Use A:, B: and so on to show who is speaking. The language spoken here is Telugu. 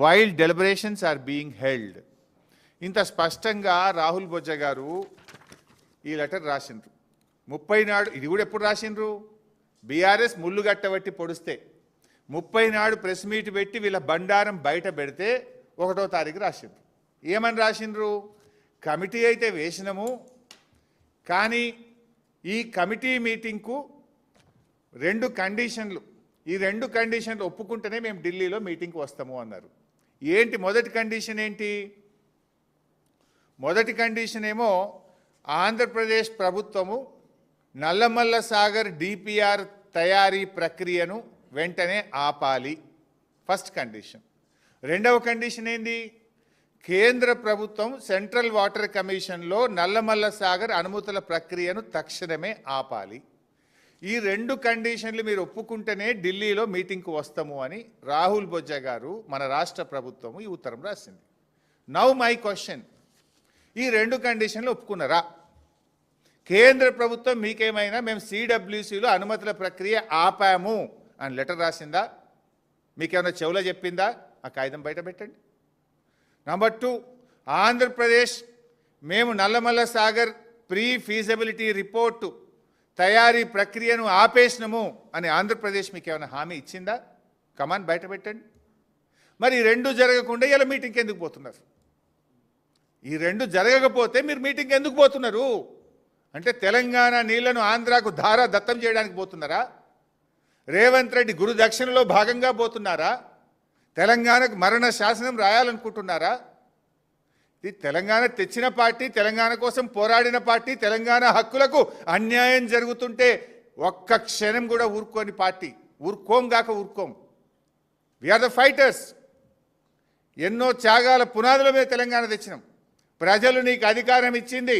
A: while deliberations are being held. ఇంత స్పష్టంగా రాహుల్ బొజ్జ గారు ఈ లెటర్ రాసిండ్రు. 30 నాడు ఇది కూడా ఎప్పుడు రాసిండ్రు? బీఆర్ఎస్ ముళ్ళు గట్టబట్టి పొడిస్తే 30 నాడు ప్రెస్ మీట్ పెట్టి వీళ్ళ బండారం బయట పెడితే 1వ తారీఖు రాసిండ్రు. ఏమని రాసిండ్రు? కమిటీ అయితే వేసినాము, కానీ ఈ కమిటీ మీటింగ్కు 2 కండిషన్లు, ఈ 2 కండిషన్లు ఒప్పుకుంటేనే మేము ఢిల్లీలో మీటింగ్కి వస్తాము అన్నారు. ఏంటి మొదటి కండిషన్ ఏంటి? మొదటి కండిషన్ ఏమో ఆంధ్రప్రదేశ్ ప్రభుత్వము నల్లమల్ల సాగర్ డిపిఆర్ తయారీ ప్రక్రియను వెంటనే ఆపాలి, ఫస్ట్ కండిషన్. 2వ కండిషన్ ఏంది? కేంద్ర ప్రభుత్వం సెంట్రల్ వాటర్ కమిషన్లో నల్లమల్ల సాగర్ అనుమతుల ప్రక్రియను తక్షణమే ఆపాలి. ఈ 2 కండిషన్లు మీరు ఒప్పుకుంటేనే ఢిల్లీలో మీటింగ్కు వస్తాము అని రాహుల్ బొజ్జ గారు మన రాష్ట్ర ప్రభుత్వము ఈ ఉత్తరం రాసింది. నౌ మై క్వశ్చన్, ఈ 2 కండిషన్లు ఒప్పుకున్నారా? కేంద్ర ప్రభుత్వం మీకేమైనా మేము సిడబ్ల్యూసిలో అనుమతుల ప్రక్రియ ఆపాము అని లెటర్ రాసిందా? మీకేమైనా చెవులో చెప్పిందా? ఆ కాగితం బయట పెట్టండి. నంబర్ 2, ఆంధ్రప్రదేశ్ మేము Nallamala Sagar pre feasibility report తయారీ ప్రక్రియను ఆపేసినము అని ఆంధ్రప్రదేశ్ మీకు ఏమైనా హామీ ఇచ్చిందా? కమాన్ బయట పెట్టండి. మరి ఈ 2 జరగకుండా ఇలా మీటింగ్కి ఎందుకు పోతున్నారు? ఈ 2 జరగకపోతే మీరు మీటింగ్కి ఎందుకు పోతున్నారు? అంటే తెలంగాణ నీళ్లను ఆంధ్రాకు ధారా దత్తం చేయడానికి పోతున్నారా? రేవంత్ రెడ్డి గురు దక్షిణలో భాగంగా పోతున్నారా? తెలంగాణకు మరణ శాసనం రాయాలనుకుంటున్నారా? ఇది తెలంగాణ తెచ్చిన పార్టీ, తెలంగాణ కోసం పోరాడిన పార్టీ, తెలంగాణ హక్కులకు అన్యాయం జరుగుతుంటే ఒక్క క్షణం కూడా ఊరుకోని పార్టీ. ఊరుకోం గాక ఊరుకోం. We are the fighters. ఎన్నో త్యాగాల పునాదుల మీద తెలంగాణ తెచ్చినాం. ప్రజలు నీకు అధికారం ఇచ్చింది.